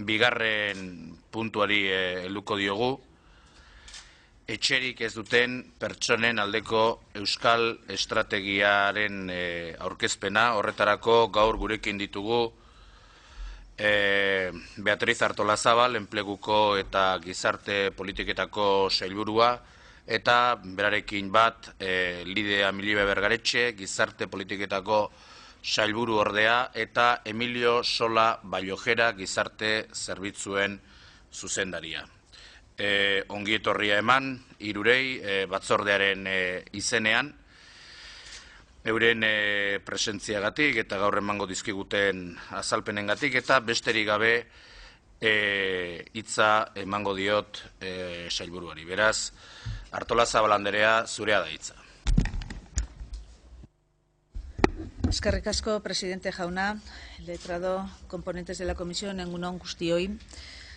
bigarren puntuari helduko diogu, etxerik ez duten pertsonen aldeko euskal estrategiaren aurkezpena. Horretarako gaur gurekin ditugu Beatriz Artolazabal, enpleguko eta gizarte politiketako sailburua, eta berarekin bat Lidea Milibe Bergaretxe, gizarte politiketako sailburu ordea, eta Emilio Sola Baiojera, gizarte zerbitzuen zuzendaria. Ongi etorria eman, hirurei batzordearen izenean, euren presentziagatik eta gaur emango dizkiguten azalpenengatik, eta besterik gabe hitza emango diot sailburuari. Beraz, Artolazabal anderea, zurea da hitza. Eskerrik asko, presidente jauna, letrado, componentes de la comisión, egun on guztioi.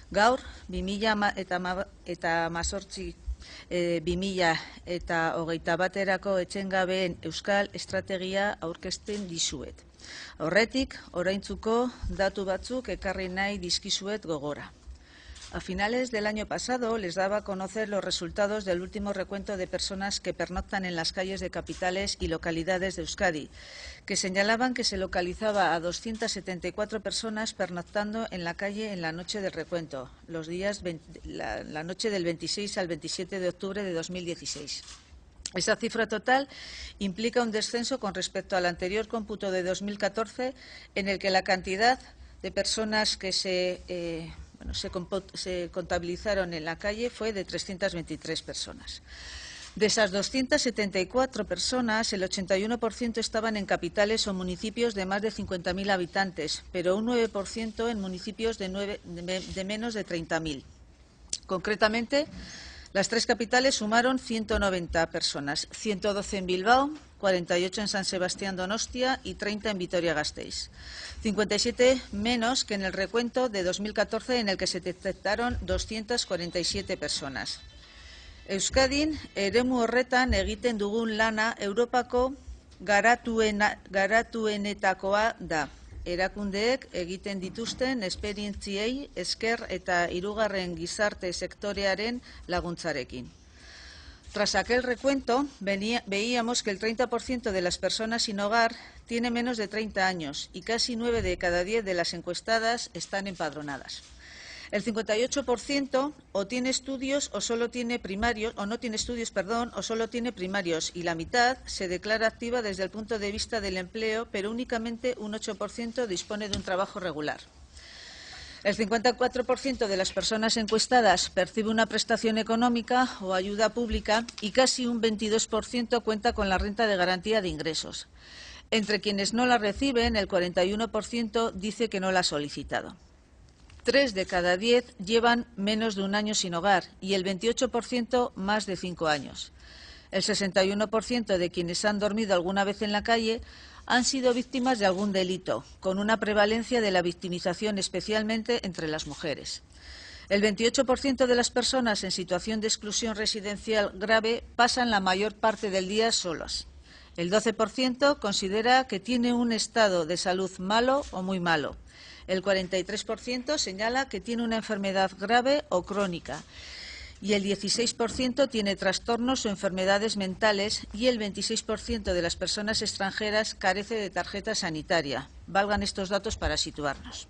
Gaur, 2021-2021 etxengabeen euskal estrategia aurkezten dizuet. Aurretik, oraintzuko datu batzuk ekarri nahi dizkizuet gogora. A finales del año pasado les daba a conocer los resultados del último recuento de personas que pernoctan en las calles de capitales y localidades de Euskadi, que señalaban que se localizaba a 274 personas pernoctando en la calle en la noche del recuento, la noche del 26 al 27 de octubre de 2016. Esa cifra total implica un descenso con respecto al anterior cómputo de 2014, en el que la cantidad de personas que se contabilizaron en la calle fue de 323 personas. De esas 274 personas, el 81% estaban en capitales o municipios de más de 50.000 habitantes, pero un 9% en municipios de menos de 30.000. Concretamente, las tres capitales sumaron 190 personas, 112 en Bilbao, 48 en San Sebastián Donostia y 30 en Vitoria-Gasteiz. 57 menos que en el recuento de 2014, en el que se detectaron 247 personas. Euskadin, eremu horretan egiten dugun lana Europako garatuenetakoa da. Erakundeek egiten dituzten esperientziei esker eta hirugarren gizarte sektorearen laguntzarekin. Tras aquel recuento, veíamos que el 30% de las personas sin hogar tiene menos de 30 años y casi 9 de cada 10 de las encuestadas están empadronadas. El 58% o tiene estudios o solo tiene primarios, o no tiene estudios, perdón, o solo tiene primarios, y la mitad se declara activa desde el punto de vista del empleo, pero únicamente un 8% dispone de un trabajo regular. El 54% de las personas encuestadas percibe una prestación económica o ayuda pública y casi un 22% cuenta con la renta de garantía de ingresos. Entre quienes no la reciben, el 41% dice que no la ha solicitado. 3 de cada 10 llevan menos de un año sin hogar y el 28% más de 5 años. El 61% de quienes han dormido alguna vez en la calle han sido víctimas de algún delito, con una prevalencia de la victimización especialmente entre las mujeres. El 28% de las personas en situación de exclusión residencial grave pasan la mayor parte del día solas. El 12% considera que tiene un estado de salud malo o muy malo. El 43% señala que tiene una enfermedad grave o crónica. Y el 16% tiene trastornos o enfermedades mentales y el 26% de las personas extranjeras carece de tarjeta sanitaria. Valgan estos datos para situarnos.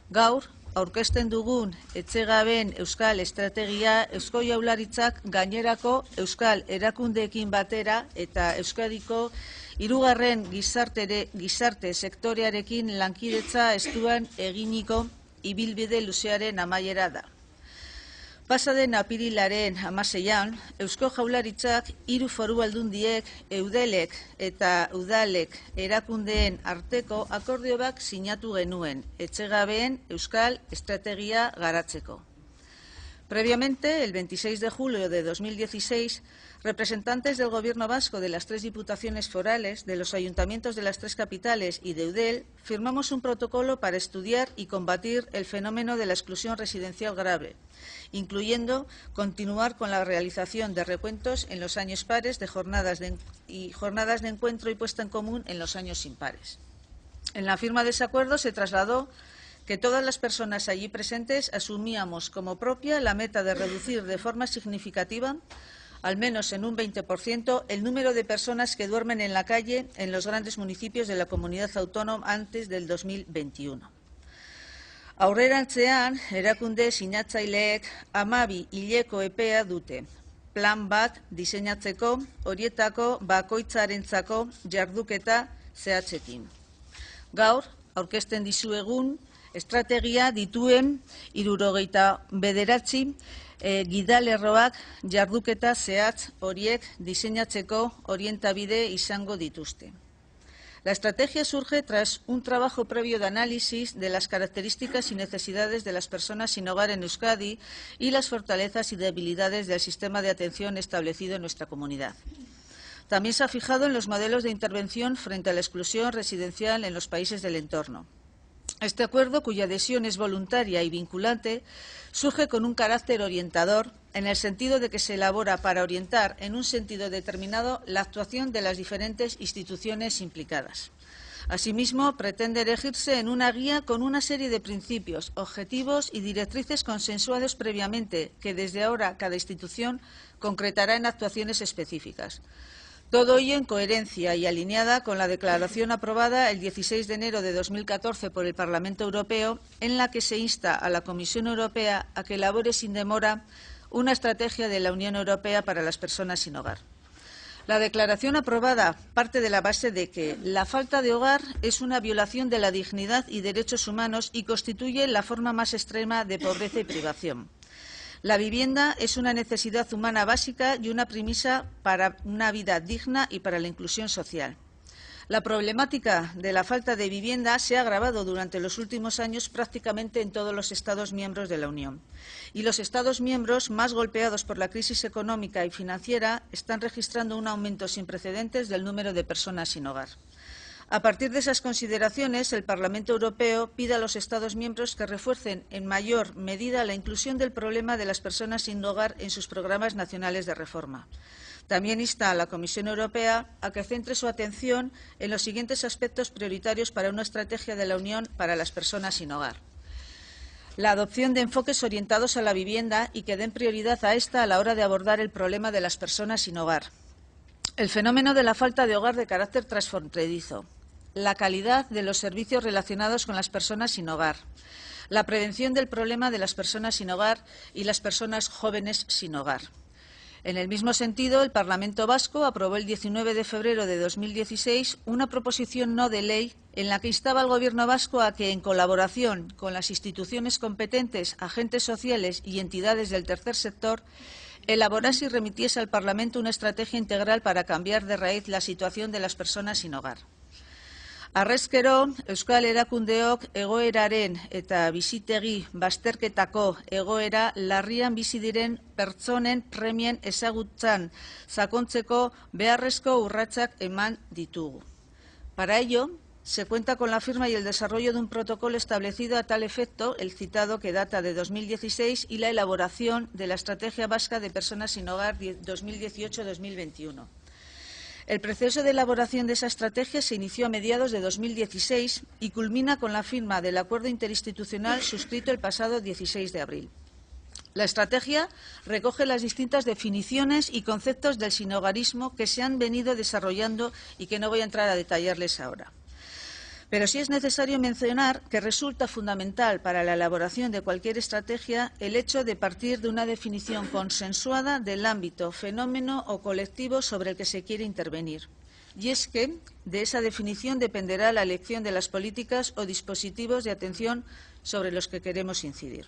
Gaur, aurkezten dugun etxegabeen euskal estrategia Eusko Jaurlaritzak gainerako euskal erakundeekin batera eta Euskadiko hirugarren gizarte sektorearekin lankidetza estuan eginiko ibilbide luzearen amaiera da. Pasaden apirilaren 16an, Eusko Jaurlaritzak 3 foru aldundiek, eudelek eta udalek erakundeen arteko akordio bat sinatu genuen, etxegabeen euskal estrategia garatzeko. Previamente, el 26 de julio de 2016, representantes del Gobierno vasco, de las 3 diputaciones forales, de los ayuntamientos de las 3 capitales y de Eudel, firmamos un protocolo para estudiar y combatir el fenómeno de la exclusión residencial grave, incluyendo continuar con la realización de recuentos en los años pares de jornadas de encuentro y puesta en común en los años impares. En la firma de ese acuerdo se trasladó que todas las personas allí presentes asumíamos como propia la meta de reducir de forma significativa, al menos en un 20%, el número de personas que duermen en la calle en los grandes municipios de la comunidad autónoma antes del 2021. Aurrerantzean, erakunde sinatzaileek 12 hileko epea dute. Plan bat diseinatzeko, horietako bakoitzarentzako jarduketa zehatzekin. Gaur, aurkezten dizuegun, estrategia dituen 79 gidalerroak jarduketa zehatz horiek diseinatzeko orientabide izango dituzte. La estrategia surge tras un trabajo previo de análisis de las características y necesidades de las personas sin hogar en Euskadi y las fortalezas y debilidades del sistema de atención establecido en nuestra comunidad. También se ha fijado en los modelos de intervención frente a la exclusión residencial en los países del entorno. Este acuerdo, cuya adhesión es voluntaria y vinculante, surge con un carácter orientador en el sentido de que se elabora para orientar en un sentido determinado la actuación de las diferentes instituciones implicadas. Asimismo, pretende erigirse en una guía con una serie de principios, objetivos y directrices consensuados previamente, que desde ahora cada institución concretará en actuaciones específicas. Todo ello en coherencia y alineada con la declaración aprobada el 16 de enero de 2014 por el Parlamento Europeo, en la que se insta a la Comisión Europea a que elabore sin demora una estrategia de la Unión Europea para las personas sin hogar. La declaración aprobada parte de la base de que la falta de hogar es una violación de la dignidad y derechos humanos y constituye la forma más extrema de pobreza y privación. La vivienda es una necesidad humana básica y una premisa para una vida digna y para la inclusión social. La problemática de la falta de vivienda se ha agravado durante los últimos años prácticamente en todos los Estados miembros de la Unión. Y los Estados miembros más golpeados por la crisis económica y financiera están registrando un aumento sin precedentes del número de personas sin hogar. A partir de esas consideraciones, el Parlamento Europeo pide a los Estados miembros que refuercen en mayor medida la inclusión del problema de las personas sin hogar en sus programas nacionales de reforma. También insta a la Comisión Europea a que centre su atención en los siguientes aspectos prioritarios para una estrategia de la Unión para las personas sin hogar. La adopción de enfoques orientados a la vivienda y que den prioridad a esta a la hora de abordar el problema de las personas sin hogar. El fenómeno de la falta de hogar de carácter transfronterizo. La calidad de los servicios relacionados con las personas sin hogar. La prevención del problema de las personas sin hogar y las personas jóvenes sin hogar. En el mismo sentido, el Parlamento Vasco aprobó el 19 de febrero de 2016 una proposición no de ley en la que instaba al Gobierno vasco a que, en colaboración con las instituciones competentes, agentes sociales y entidades del tercer sector, elaborase y remitiese al Parlamento una estrategia integral para cambiar de raíz la situación de las personas sin hogar. Harrezkero, Euskal Erakundeok egoeraren eta bizitegi bazterketako egoera larrian bizi diren pertsonen premien ezagutzan sakontzeko beharrezko urratsak eman ditugu. Para ello, se cuenta con la firma y el desarrollo de un protocolo establecido a tal efecto, el citado que data de 2016, y la elaboración de la Estrategia Vasca de Personas sin Hogar 2018-2021. El proceso de elaboración de esa estrategia se inició a mediados de 2016 y culmina con la firma del acuerdo interinstitucional suscrito el pasado 16 de abril. La estrategia recoge las distintas definiciones y conceptos del sinhogarismo que se han venido desarrollando y que no voy a entrar a detallarles ahora. Pero sí es necesario mencionar que resulta fundamental para la elaboración de cualquier estrategia el hecho de partir de una definición consensuada del ámbito, fenómeno o colectivo sobre el que se quiere intervenir. Y es que de esa definición dependerá la elección de las políticas o dispositivos de atención sobre los que queremos incidir.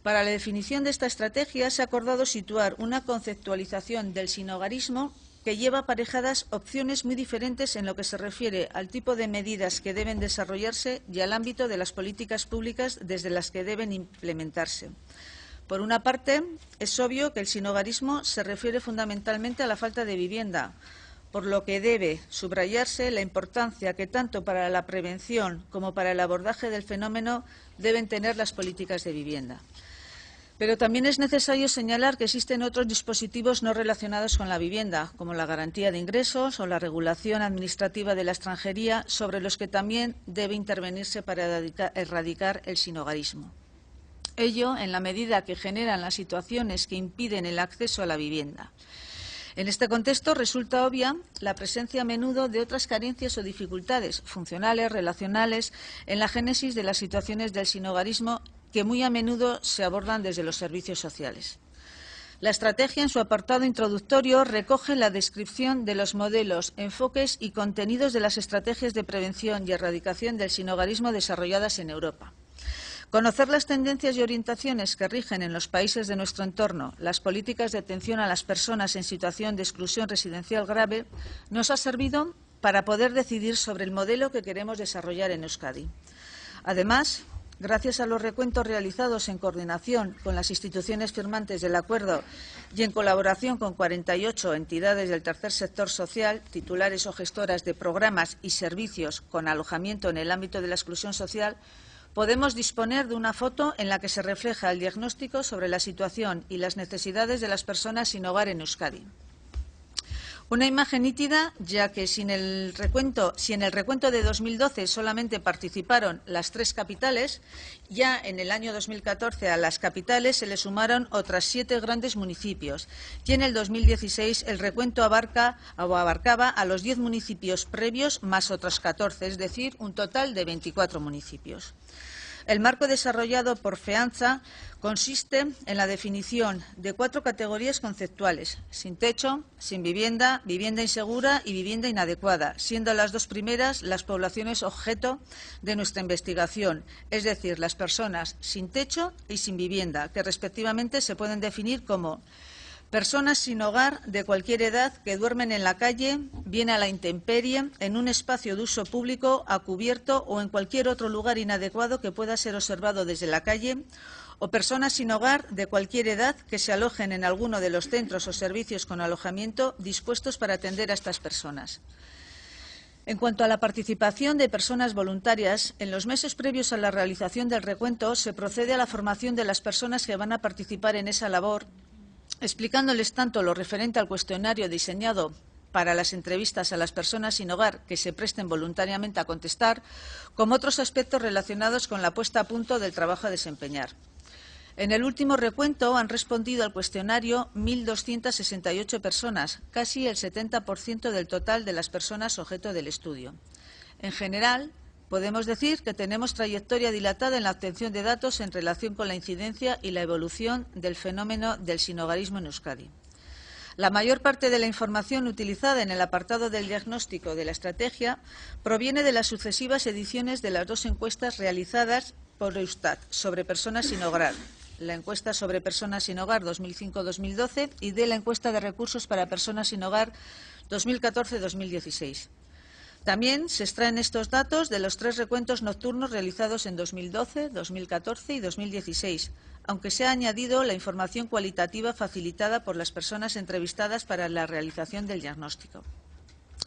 Para la definición de esta estrategia se ha acordado situar una conceptualización del sinhogarismo que lleva aparejadas opciones muy diferentes en lo que se refiere al tipo de medidas que deben desarrollarse y al ámbito de las políticas públicas desde las que deben implementarse. Por una parte, es obvio que el sinhogarismo se refiere fundamentalmente a la falta de vivienda, por lo que debe subrayarse la importancia que tanto para la prevención como para el abordaje del fenómeno deben tener las políticas de vivienda. Pero también es necesario señalar que existen otros dispositivos no relacionados con la vivienda, como la garantía de ingresos o la regulación administrativa de la extranjería, sobre los que también debe intervenirse para erradicar el sinhogarismo. Ello en la medida que generan las situaciones que impiden el acceso a la vivienda. En este contexto resulta obvia la presencia a menudo de otras carencias o dificultades funcionales, relacionales, en la génesis de las situaciones del sinhogarismo que muy a menudo se abordan desde los servicios sociales. La estrategia, en su apartado introductorio, recoge la descripción de los modelos, enfoques y contenidos de las estrategias de prevención y erradicación del sinhogarismo desarrolladas en Europa. Conocer las tendencias y orientaciones que rigen en los países de nuestro entorno las políticas de atención a las personas en situación de exclusión residencial grave nos ha servido para poder decidir sobre el modelo que queremos desarrollar en Euskadi. Además, gracias a los recuentos realizados en coordinación con las instituciones firmantes del acuerdo y en colaboración con 48 entidades del tercer sector social, titulares o gestoras de programas y servicios con alojamiento en el ámbito de la exclusión social, podemos disponer de una foto en la que se refleja el diagnóstico sobre la situación y las necesidades de las personas sin hogar en Euskadi. Una imagen nítida, ya que si en el recuento de 2012 solamente participaron las 3 capitales, ya en el año 2014 a las capitales se le sumaron otras 7 grandes municipios y en el 2016 el recuento abarcaba a los 10 municipios previos más otros 14, es decir, un total de 24 municipios. El marco desarrollado por FEANZA consiste en la definición de 4 categorías conceptuales: sin techo, sin vivienda, vivienda insegura y vivienda inadecuada, siendo las 2 primeras las poblaciones objeto de nuestra investigación, es decir, las personas sin techo y sin vivienda, que respectivamente se pueden definir como personas sin hogar de cualquier edad que duermen en la calle, bien a la intemperie, en un espacio de uso público, a cubierto o en cualquier otro lugar inadecuado que pueda ser observado desde la calle, o personas sin hogar de cualquier edad que se alojen en alguno de los centros o servicios con alojamiento dispuestos para atender a estas personas. En cuanto a la participación de personas voluntarias, en los meses previos a la realización del recuento se procede a la formación de las personas que van a participar en esa labor, explicándoles tanto lo referente al cuestionario diseñado para las entrevistas a las personas sin hogar que se presten voluntariamente a contestar, como otros aspectos relacionados con la puesta a punto del trabajo a desempeñar. En el último recuento han respondido al cuestionario 1.268 personas, casi el 70% del total de las personas objeto del estudio. En general, podemos decir que tenemos trayectoria dilatada en la obtención de datos en relación con la incidencia y la evolución del fenómeno del sinhogarismo en Euskadi. La mayor parte de la información utilizada en el apartado del diagnóstico de la estrategia proviene de las sucesivas ediciones de las 2 encuestas realizadas por Eustat sobre personas sin hogar, la encuesta sobre personas sin hogar 2005-2012 y de la encuesta de recursos para personas sin hogar 2014-2016. También se extraen estos datos de los 3 recuentos nocturnos realizados en 2012, 2014 y 2016, aunque se ha añadido la información cualitativa facilitada por las personas entrevistadas para la realización del diagnóstico.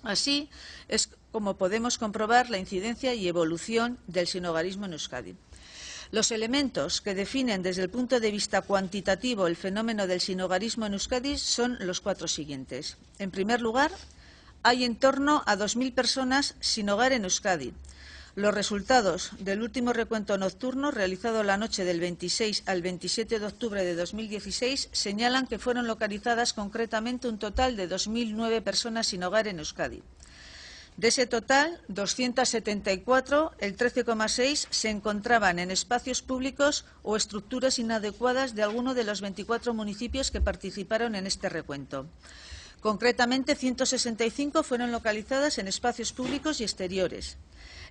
Así es como podemos comprobar la incidencia y evolución del sinhogarismo en Euskadi. Los elementos que definen desde el punto de vista cuantitativo el fenómeno del sinhogarismo en Euskadi son los 4 siguientes. En primer lugar, hay en torno a 2.000 personas sin hogar en Euskadi. Los resultados del último recuento nocturno, realizado la noche del 26 al 27 de octubre de 2016, señalan que fueron localizadas concretamente un total de 2.009 personas sin hogar en Euskadi. De ese total, 274, el 13,6, se encontraban en espacios públicos o estructuras inadecuadas de alguno de los 24 municipios que participaron en este recuento. Concretamente, 165 fueron localizadas en espacios públicos y exteriores.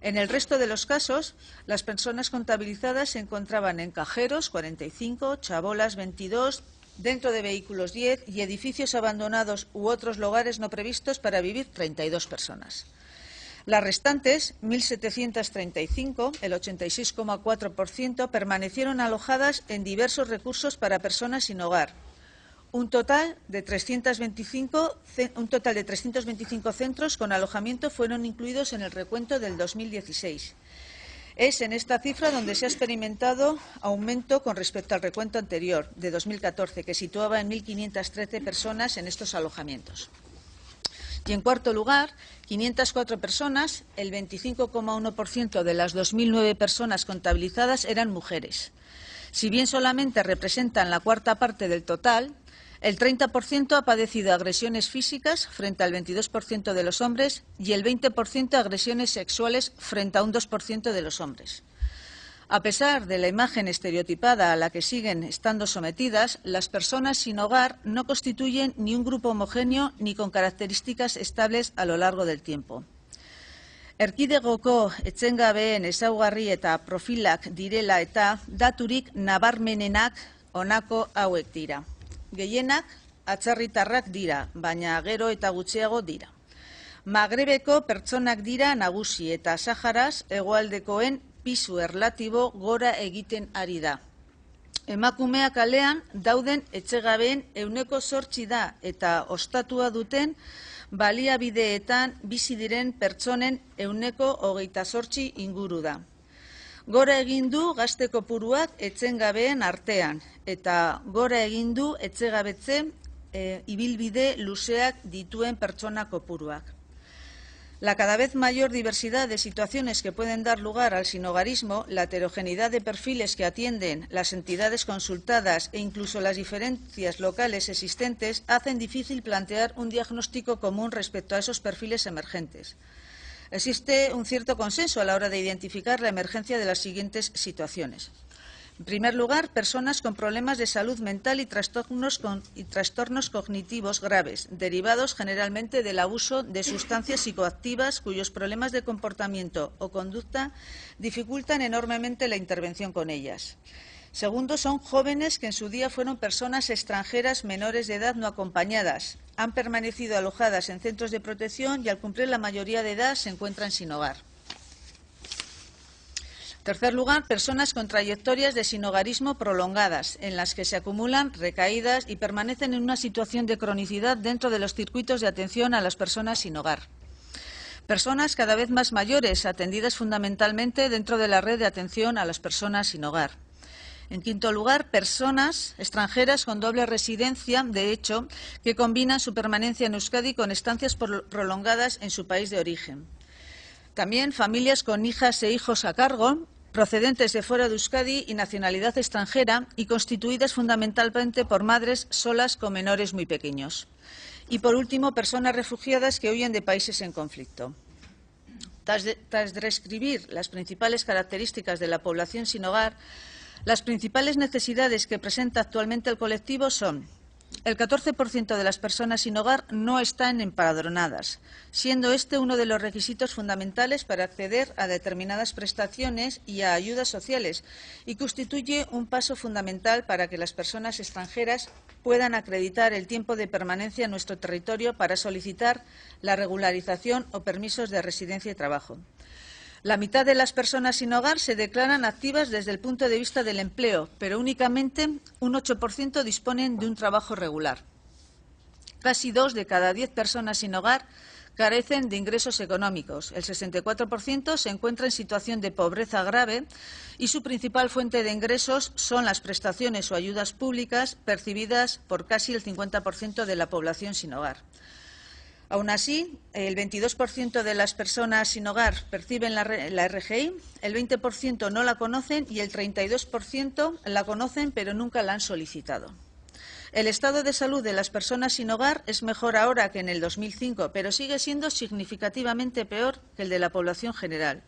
En el resto de los casos, las personas contabilizadas se encontraban en cajeros, 45, chabolas, 22, dentro de vehículos, 10 y edificios abandonados u otros lugares no previstos para vivir, 32 personas. Las restantes, 1.735, el 86,4%, permanecieron alojadas en diversos recursos para personas sin hogar. Un total de 325 centros con alojamiento fueron incluidos en el recuento del 2016. Es en esta cifra donde se ha experimentado aumento con respecto al recuento anterior, de 2014, que situaba en 1.513 personas en estos alojamientos. Y, en cuarto lugar, 504 personas, el 25,1% de las 2.009 personas contabilizadas eran mujeres. Si bien solamente representan la cuarta parte del total, el 30% ha padecido agresiones físicas frente al 22% de los hombres y el 20% agresiones sexuales frente a un 2% de los hombres. A pesar de la imagen estereotipada a la que siguen estando sometidas, las personas sin hogar no constituyen ni un grupo homogéneo ni con características estables a lo largo del tiempo. Erkidegoko etxengabeen ezaugarri eta profilak direla eta daturik nabarmenenak honako hauek dira. Gehienak atzerritarrak dira, baina gero eta gutxiago dira. Magrebeko pertsonak dira nagusi eta Saharaz hegoaldekoen pisu erlatibo gora egiten ari da. Emakumeak kalean dauden etxegabeen 8% da eta ostatua duten baliabideetan bizi diren pertsonen 28% inguru da. Gora egin du gazte kopuruak etxengabeen artean eta gora egin du etxegabetze ibilbide luzeak dituen pertsona kopuruak. La cada vez mayor diversidad de situaciones que pueden dar lugar al sinhogarismo, la heterogeneidad de perfiles que atienden las entidades consultadas e incluso las diferencias locales existentes hacen difícil plantear un diagnóstico común respecto a esos perfiles emergentes. Existe un cierto consenso a la hora de identificar la emergencia de las siguientes situaciones. En primer lugar, personas con problemas de salud mental y trastornos cognitivos graves, derivados generalmente del abuso de sustancias psicoactivas cuyos problemas de comportamiento o conducta dificultan enormemente la intervención con ellas. Segundo, son jóvenes que en su día fueron personas extranjeras menores de edad no acompañadas, han permanecido alojadas en centros de protección y al cumplir la mayoría de edad se encuentran sin hogar. En tercer lugar, personas con trayectorias de sinhogarismo prolongadas, en las que se acumulan recaídas y permanecen en una situación de cronicidad dentro de los circuitos de atención a las personas sin hogar. Personas cada vez más mayores, atendidas fundamentalmente dentro de la red de atención a las personas sin hogar. En quinto lugar, personas extranjeras con doble residencia, de hecho, que combinan su permanencia en Euskadi con estancias prolongadas en su país de origen. También familias con hijas e hijos a cargo, procedentes de fuera de Euskadi y nacionalidad extranjera y constituidas fundamentalmente por madres solas con menores muy pequeños. Y, por último, personas refugiadas que huyen de países en conflicto. Tras describir las principales características de la población sin hogar, las principales necesidades que presenta actualmente el colectivo son: el 14% de las personas sin hogar no están empadronadas, siendo este uno de los requisitos fundamentales para acceder a determinadas prestaciones y a ayudas sociales, y constituye un paso fundamental para que las personas extranjeras puedan acreditar el tiempo de permanencia en nuestro territorio para solicitar la regularización o permisos de residencia y trabajo. La mitad de las personas sin hogar se declaran activas desde el punto de vista del empleo, pero únicamente un 8% disponen de un trabajo regular. Casi 2 de cada 10 personas sin hogar carecen de ingresos económicos. El 64% se encuentra en situación de pobreza grave y su principal fuente de ingresos son las prestaciones o ayudas públicas percibidas por casi el 50% de la población sin hogar. Aún así, el 22% de las personas sin hogar perciben la RGI, el 20% no la conocen y el 32% la conocen pero nunca la han solicitado. El estado de salud de las personas sin hogar es mejor ahora que en el 2005, pero sigue siendo significativamente peor que el de la población general.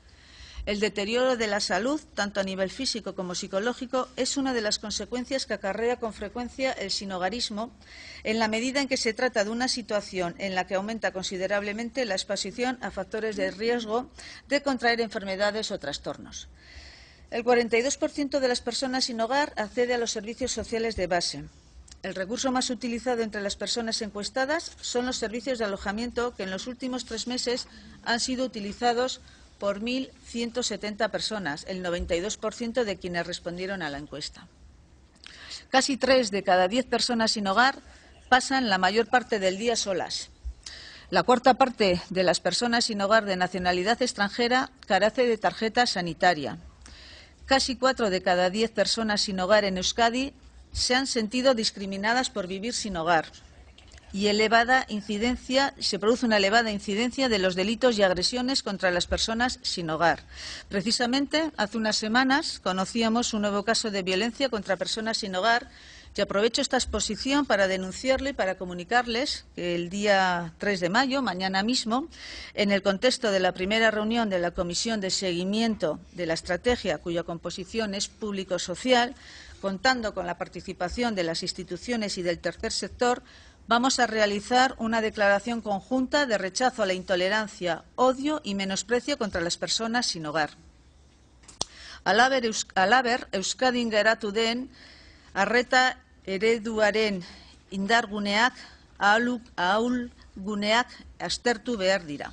El deterioro de la salud, tanto a nivel físico como psicológico, es una de las consecuencias que acarrea con frecuencia el sinhogarismo, en la medida en que se trata de una situación en la que aumenta considerablemente la exposición a factores de riesgo de contraer enfermedades o trastornos. El 42% de las personas sin hogar accede a los servicios sociales de base. El recurso más utilizado entre las personas encuestadas son los servicios de alojamiento, que en los últimos 3 meses han sido utilizados por 1.170 personas, el 92% de quienes respondieron a la encuesta. Casi 3 de cada 10 personas sin hogar pasan la mayor parte del día solas. La cuarta parte de las personas sin hogar de nacionalidad extranjera carece de tarjeta sanitaria. Casi 4 de cada 10 personas sin hogar en Euskadi se han sentido discriminadas por vivir sin hogar y se produce una elevada incidencia de los delitos y agresiones contra las personas sin hogar. Precisamente, hace unas semanas conocíamos un nuevo caso de violencia contra personas sin hogar y aprovecho esta exposición para denunciarlo y para comunicarles que el día 3 de mayo, mañana mismo, en el contexto de la primera reunión de la Comisión de Seguimiento de la Estrategia, cuya composición es público-social, contando con la participación de las instituciones y del tercer sector, vamos a realizar una declaración conjunta de rechazo a la intolerancia, odio y menosprecio contra las personas sin hogar. Halaber, Euskadin geratu den arreta ereduaren indarguneak, ahulguneak aztertu behar dira.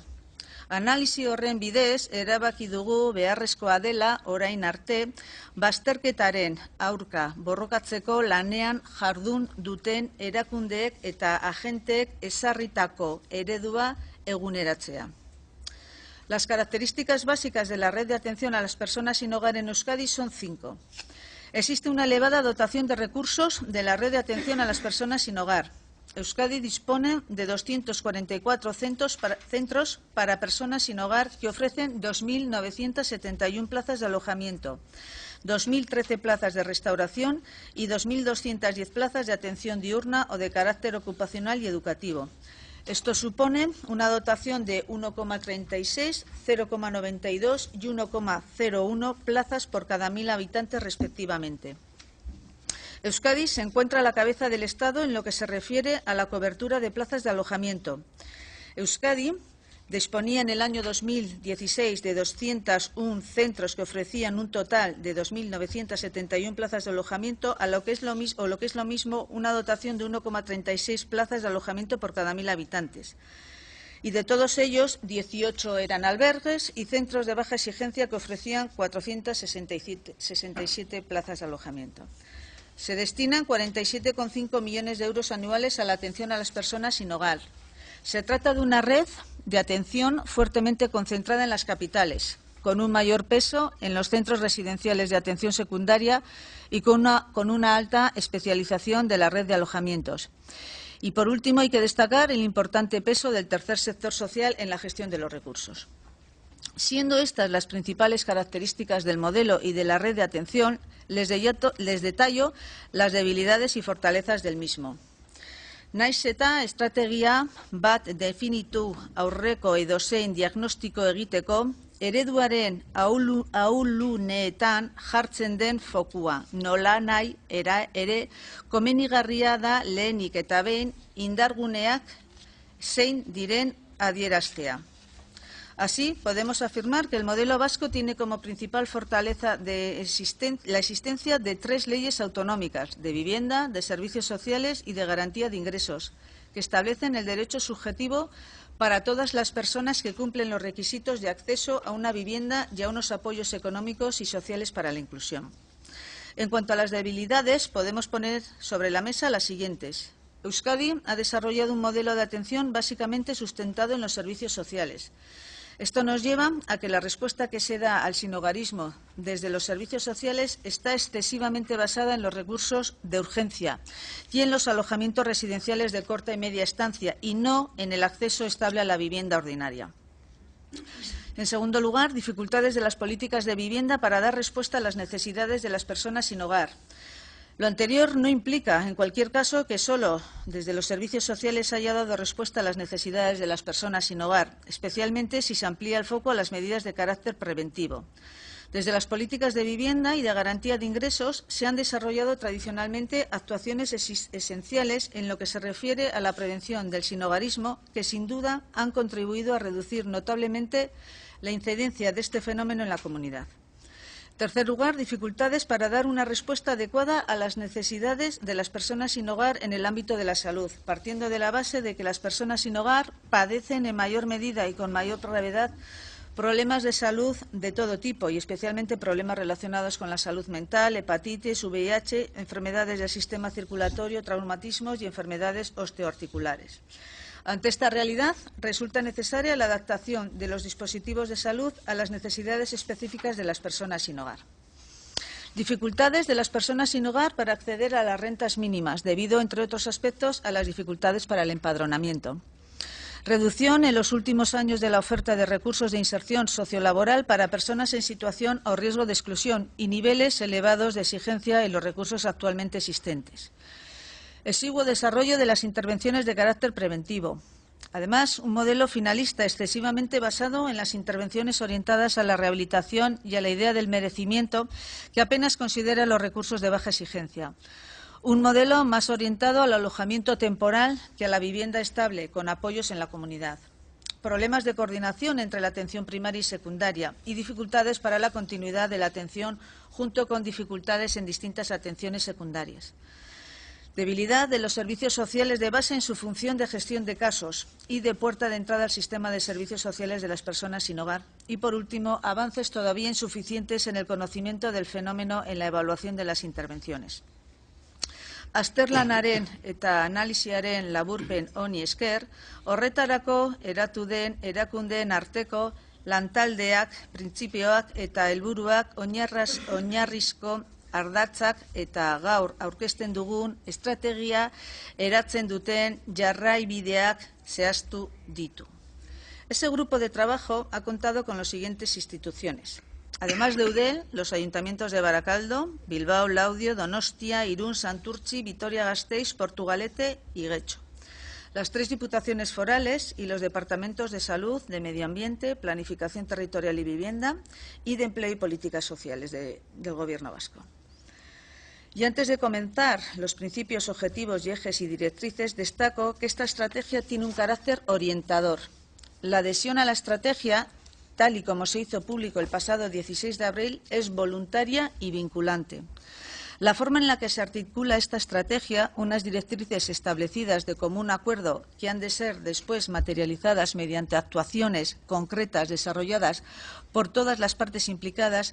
Analisi horren bidez, erabaki dugu beharrezkoa dela orain arte, bazterketaren aurka borrokatzeko lanean jardun duten erakundeek eta agenteek ezarritako eredua eguneratzea. Las características básicas de la red de atención a las personas sin hogar en Euskadi son 5. Existe una elevada dotación de recursos de la red de atención a las personas sin hogar. Euskadi dispone de 244 centros para personas sin hogar que ofrecen 2.971 plazas de alojamiento, 2.013 plazas de restauración y 2.210 plazas de atención diurna o de carácter ocupacional y educativo. Esto supone una dotación de 1,36, 0,92 y 1,01 plazas por cada 1.000 habitantes respectivamente. Euskadi se encuentra a la cabeza del Estado en lo que se refiere a la cobertura de plazas de alojamiento. Euskadi disponía en el año 2016 de 201 centros que ofrecían un total de 2.971 plazas de alojamiento, a lo que es lo mismo una dotación de 1,36 plazas de alojamiento por cada 1.000 habitantes. Y de todos ellos, 18 eran albergues y centros de baja exigencia que ofrecían 467 plazas de alojamiento. Se destinan 47,5 millones de euros anuales a la atención a las personas sin hogar. Se trata de una red de atención fuertemente concentrada en las capitales, con un mayor peso en los centros residenciales de atención secundaria y con una alta especialización de la red de alojamientos. Y, por último, hay que destacar el importante peso del tercer sector social en la gestión de los recursos. Siendo estas las principales características del modelo y de la red de atención, les detallo las debilidades y fortalezas del mismo. Naiz eta estrategia bat definitu aurreko edozein diagnostiko egiteko, ereduaren ahuluneetan jartzen den fokua, nolanahi ere komenigarria da lehenik eta behin indarguneak zein diren adieraztea. Así, podemos afirmar que el modelo vasco tiene como principal fortaleza la existencia de 3 leyes autonómicas, de vivienda, de servicios sociales y de garantía de ingresos, que establecen el derecho subjetivo para todas las personas que cumplen los requisitos de acceso a una vivienda y a unos apoyos económicos y sociales para la inclusión. En cuanto a las debilidades, podemos poner sobre la mesa las siguientes. Euskadi ha desarrollado un modelo de atención básicamente sustentado en los servicios sociales. Esto nos lleva a que la respuesta que se da al sinhogarismo desde los servicios sociales está excesivamente basada en los recursos de urgencia y en los alojamientos residenciales de corta y media estancia y no en el acceso estable a la vivienda ordinaria. En segundo lugar, dificultades de las políticas de vivienda para dar respuesta a las necesidades de las personas sin hogar. Lo anterior no implica, en cualquier caso, que solo desde los servicios sociales haya dado respuesta a las necesidades de las personas sin hogar, especialmente si se amplía el foco a las medidas de carácter preventivo. Desde las políticas de vivienda y de garantía de ingresos se han desarrollado tradicionalmente actuaciones esenciales en lo que se refiere a la prevención del sinhogarismo, que sin duda han contribuido a reducir notablemente la incidencia de este fenómeno en la comunidad. En tercer lugar, dificultades para dar una respuesta adecuada a las necesidades de las personas sin hogar en el ámbito de la salud, partiendo de la base de que las personas sin hogar padecen en mayor medida y con mayor gravedad problemas de salud de todo tipo y especialmente problemas relacionados con la salud mental, hepatitis, VIH, enfermedades del sistema circulatorio, traumatismos y enfermedades osteoarticulares. Ante esta realidad, resulta necesaria la adaptación de los dispositivos de salud a las necesidades específicas de las personas sin hogar. Dificultades de las personas sin hogar para acceder a las rentas mínimas, debido, entre otros aspectos, a las dificultades para el empadronamiento. Reducción en los últimos años de la oferta de recursos de inserción sociolaboral para personas en situación o riesgo de exclusión y niveles elevados de exigencia en los recursos actualmente existentes. Exiguo desarrollo de las intervenciones de carácter preventivo. Además, un modelo finalista excesivamente basado en las intervenciones orientadas a la rehabilitación y a la idea del merecimiento, que apenas considera los recursos de baja exigencia. Un modelo más orientado al alojamiento temporal que a la vivienda estable, con apoyos en la comunidad. Problemas de coordinación entre la atención primaria y secundaria y dificultades para la continuidad de la atención, junto con dificultades en distintas atenciones secundarias. Debilidad de los servicios sociales de base en su función de gestión de casos y de puerta de entrada al sistema de servicios sociales de las personas sin hogar. Y, por último, avances todavía insuficientes en el conocimiento del fenómeno en la evaluación de las intervenciones. Azterlanaren eta analisiaren laburpen honi esker, horretarako eratu den erakundeen arteko lantaldeak, printzipioak eta helburuak oinarrizko ardatzak eta gaur aurkezten dugun estrategia eratzen duten jarraibideak zehaztu ditu. Ese grupo de trabajo ha contado con las siguientes instituciones. Además de Eudel, los ayuntamientos de Barakaldo, Bilbao, Laudio, Donostia, Irún, Santurtzi, Vitoria-Gasteiz, Portugalete y Getxo. Las 3 diputaciones forales y los departamentos de Salud, de Medio Ambiente, Planificación Territorial y Vivienda y de Empleo y Políticas Sociales del Gobierno vasco. Y antes de comentar los principios, objetivos y ejes y directrices, destaco que esta estrategia tiene un carácter orientador. La adhesión a la estrategia, tal y como se hizo público el pasado 16 de abril, es voluntaria y vinculante. La forma en la que se articula esta estrategia, unas directrices establecidas de común acuerdo que han de ser después materializadas mediante actuaciones concretas desarrolladas por todas las partes implicadas,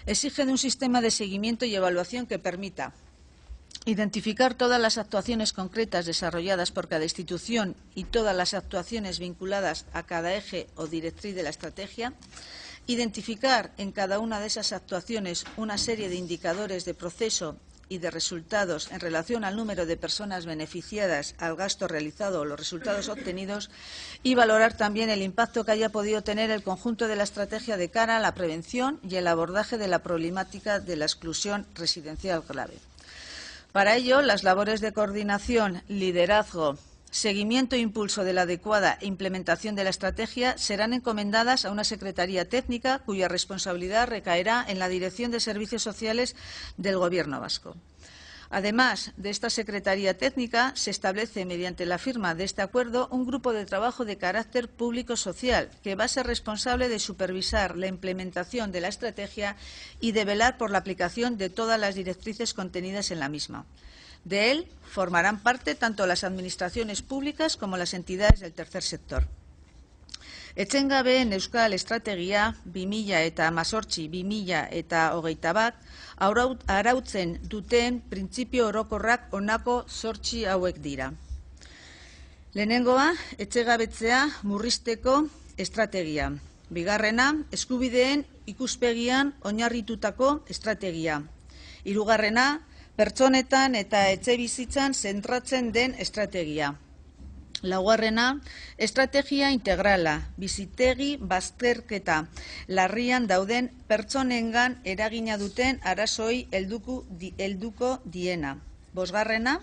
exige de un sistema de seguimiento y evaluación que permita identificar todas las actuaciones concretas desarrolladas por cada institución y todas las actuaciones vinculadas a cada eje o directriz de la estrategia, identificar en cada una de esas actuaciones una serie de indicadores de proceso y de resultados en relación al número de personas beneficiadas, al gasto realizado o los resultados obtenidos, y valorar también el impacto que haya podido tener el conjunto de la estrategia de cara a la prevención y el abordaje de la problemática de la exclusión residencial grave. Para ello, las labores de coordinación, liderazgo, seguimiento e impulso de la adecuada implementación de la estrategia serán encomendadas a una Secretaría Técnica cuya responsabilidad recaerá en la Dirección de Servicios Sociales del Gobierno vasco. Además de esta Secretaría Técnica, se establece mediante la firma de este acuerdo un grupo de trabajo de carácter público-social que va a ser responsable de supervisar la implementación de la estrategia y de velar por la aplicación de todas las directrices contenidas en la misma. De él formarán parte tanto las administraciones públicas como las entidades del tercer sector. Etengabeen Euskal Estrategia 2018-2021 arautzen duten printzipio orokorrak honako 8 hauek dira. Lehenengoa, etxegabetzea murrizteko estrategia. Bigarrena, eskubideen ikuspegian oinarritutako estrategia. Hirugarrena, pertsonetan eta etxebizitzan zentratzen den estrategia. Laugarrena, estrategia integrala, bizitegi bazterketa, larrian dauden pertsonengan eragina duten arazoei helduko diena. Bosgarrena,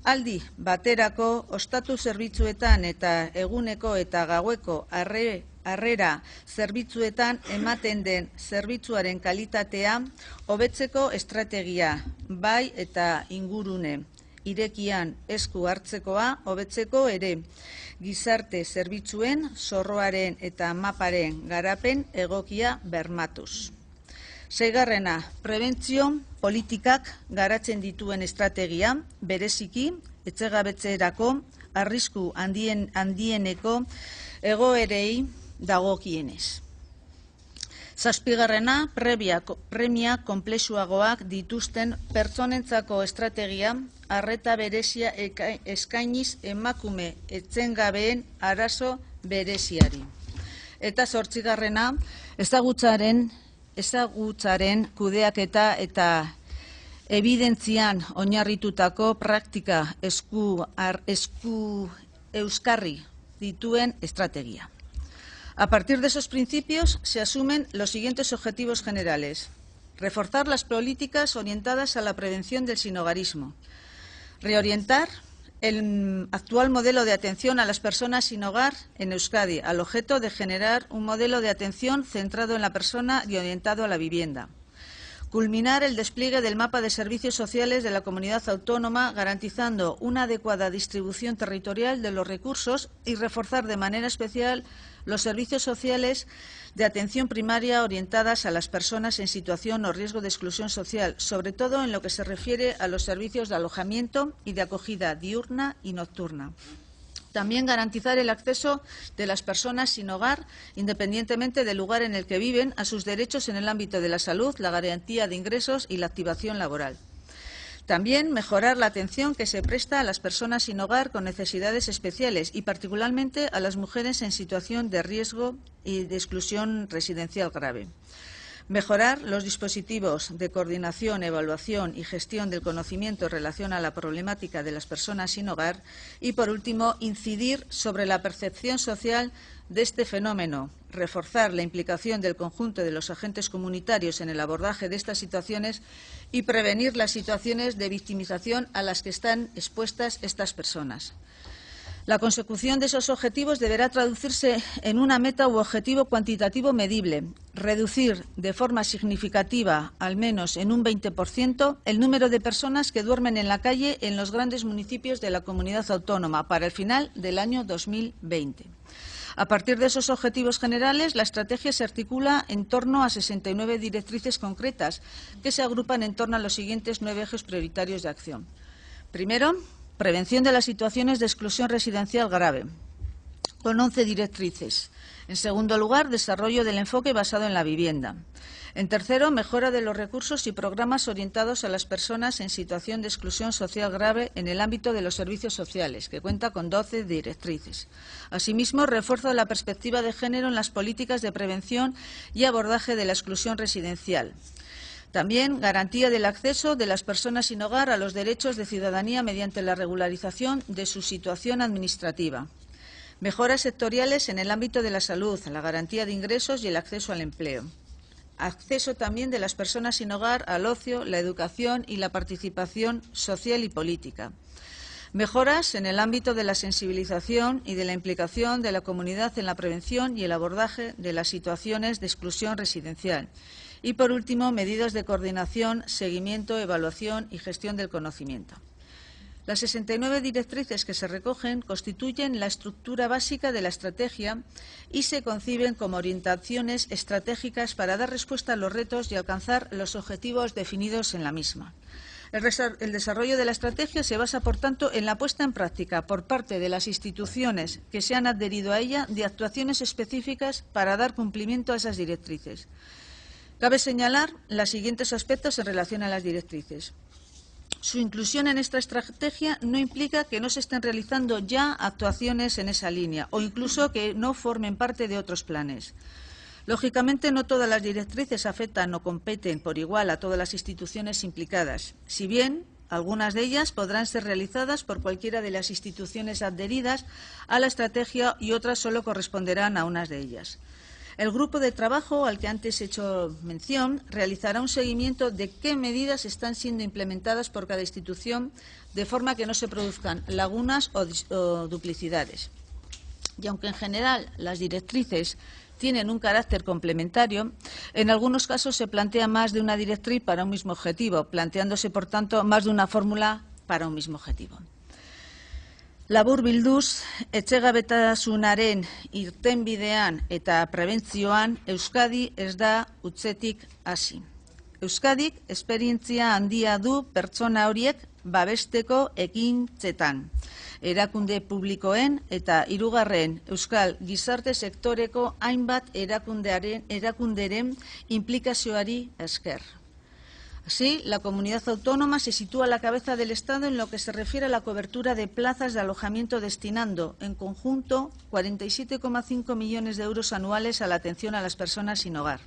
aldi baterako ostatu zerbitzuetan eta eguneko eta gaueko harrera zerbitzuetan ematen den zerbitzuaren kalitatea hobetzeko estrategia, bai eta ingurune irekian esku hartzekoa hobetzeko ere, gizarte zerbitzuen, zorroaren eta maparen garapen egokia bermatuz. Seigarrena, prebentzio politikak garatzen dituen estrategia, bereziki, etxegabetzerako, arrisku handieneko egoerei dagokienez. Zazpigarrena, premia konplexuagoak dituzten pertsonentzako estrategia, arreta berezia eskainiz emakume etzengabeen arazo bereziari. Eta 8. ezagutzaren kudeaketa eta evidentzian oinarritutako praktika euskarri dituen estrategia. A partir de esos principios se asumen los siguientes objetivos generales. Reforzar las políticas orientadas a la prevención del sinhogarismo. Reorientar el actual modelo de atención a las personas sin hogar en Euskadi, al objeto de generar un modelo de atención centrado en la persona y orientado a la vivienda. Culminar el despliegue del mapa de servicios sociales de la comunidad autónoma, garantizando una adecuada distribución territorial de los recursos y reforzar de manera especial los servicios sociales de atención primaria orientadas a las personas en situación o riesgo de exclusión social, sobre todo en lo que se refiere a los servicios de alojamiento y de acogida diurna y nocturna. También garantizar el acceso de las personas sin hogar, independientemente del lugar en el que viven, a sus derechos en el ámbito de la salud, la garantía de ingresos y la activación laboral. También mejorar la atención que se presta a las personas sin hogar con necesidades especiales y particularmente a las mujeres en situación de riesgo y de exclusión residencial grave. Mejorar los dispositivos de coordinación, evaluación y gestión del conocimiento en relación a la problemática de las personas sin hogar y, por último, incidir sobre la percepción social de este fenómeno, reforzar la implicación del conjunto de los agentes comunitarios en el abordaje de estas situaciones y prevenir las situaciones de victimización a las que están expuestas estas personas. La consecución de esos objetivos deberá traducirse en una meta u objetivo cuantitativo medible, reducir de forma significativa, al menos en un 20%, el número de personas que duermen en la calle en los grandes municipios de la comunidad autónoma para el final del año 2020. A partir de esos objetivos generales, la estrategia se articula en torno a 69 directrices concretas que se agrupan en torno a los siguientes 9 ejes prioritarios de acción. Primero, prevención de las situaciones de exclusión residencial grave, con 11 directrices. En segundo lugar, desarrollo del enfoque basado en la vivienda. En tercero, mejora de los recursos y programas orientados a las personas en situación de exclusión social grave en el ámbito de los servicios sociales, que cuenta con 12 directrices. Asimismo, refuerzo de la perspectiva de género en las políticas de prevención y abordaje de la exclusión residencial. También garantía del acceso de las personas sin hogar a los derechos de ciudadanía mediante la regularización de su situación administrativa. Mejoras sectoriales en el ámbito de la salud, la garantía de ingresos y el acceso al empleo. Acceso también de las personas sin hogar al ocio, la educación y la participación social y política. Mejoras en el ámbito de la sensibilización y de la implicación de la comunidad en la prevención y el abordaje de las situaciones de exclusión residencial. Y, por último, medidas de coordinación, seguimiento, evaluación y gestión del conocimiento. Las 69 directrices que se recogen constituyen la estructura básica de la estrategia y se conciben como orientaciones estratégicas para dar respuesta a los retos y alcanzar los objetivos definidos en la misma. El desarrollo de la estrategia se basa, por tanto, en la puesta en práctica por parte de las instituciones que se han adherido a ella de actuaciones específicas para dar cumplimiento a esas directrices. Cabe señalar los siguientes aspectos en relación a las directrices. Su inclusión en esta estrategia no implica que no se estén realizando ya actuaciones en esa línea o incluso que no formen parte de otros planes. Lógicamente, no todas las directrices afectan o competen por igual a todas las instituciones implicadas, si bien algunas de ellas podrán ser realizadas por cualquiera de las instituciones adheridas a la estrategia y otras solo corresponderán a unas de ellas. El grupo de trabajo al que antes he hecho mención realizará un seguimiento de qué medidas están siendo implementadas por cada institución de forma que no se produzcan lagunas o duplicidades. Y aunque en general las directrices tienen un carácter complementario, en algunos casos se plantea más de una directriz para un mismo objetivo, planteándose, por tanto, más de una fórmula para un mismo objetivo. Laburbilduz, etxegabetasunaren irtenbidean eta prebentzioan Euskadi ez da hutsetik hasi. Euskadik esperientzia handia du pertsona horiek babesteko ekintzetan. erakunde publikoen eta hirugarren euskal gizarte sektoreko hainbat erakunderen inplikazioari esker. Así, la comunidad autónoma se sitúa a la cabeza del Estado en lo que se refiere a la cobertura de plazas de alojamiento, destinando en conjunto 47,5 millones de euros anuales a la atención a las personas sin hogar.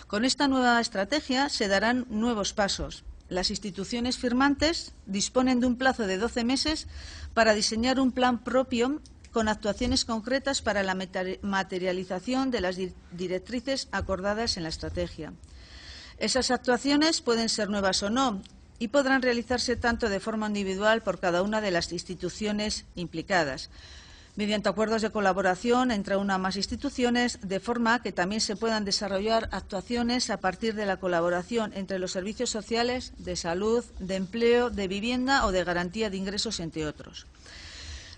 Con esta nueva estrategia se darán nuevos pasos. Las instituciones firmantes disponen de un plazo de 12 meses para diseñar un plan propio con actuaciones concretas para la materialización de las directrices acordadas en la estrategia. Esas actuaciones pueden ser nuevas o no y podrán realizarse tanto de forma individual por cada una de las instituciones implicadas, mediante acuerdos de colaboración entre una o más instituciones, de forma que también se puedan desarrollar actuaciones a partir de la colaboración entre los servicios sociales, de salud, de empleo, de vivienda o de garantía de ingresos, entre otros.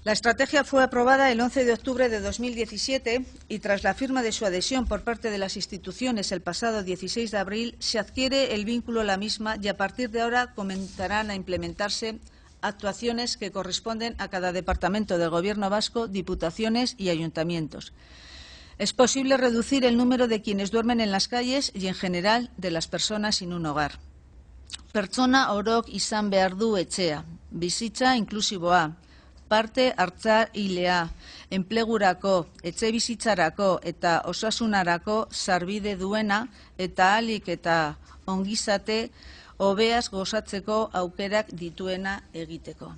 La estrategia fue aprobada el 11 de octubre de 2017 y tras la firma de su adhesión por parte de las instituciones el pasado 16 de abril se adquiere el vínculo a la misma y a partir de ahora comenzarán a implementarse actuaciones que corresponden a cada departamento del Gobierno vasco, diputaciones y ayuntamientos. Es posible reducir el número de quienes duermen en las calles y, en general, de las personas sin un hogar. Pertsona orok izan behar du etxea, bizitza inklusiboa, parte hartzailea, enplegurako, etxebizitzarako eta osasunarako sarbide duena eta ahalik eta ongizate hobeaz gozatzeko aukerak dituena egiteko.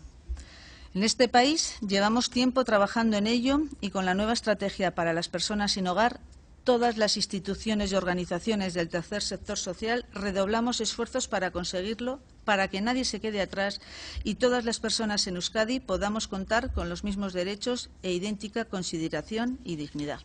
En este país llevamos tiempo trabajando en ello y con la nueva estrategia para las personas sin hogar, todas las instituciones y organizaciones del tercer sector social redoblamos esfuerzos para conseguirlo, para que nadie se quede atrás y todas las personas en Euskadi podamos contar con los mismos derechos e idéntica consideración y dignidad.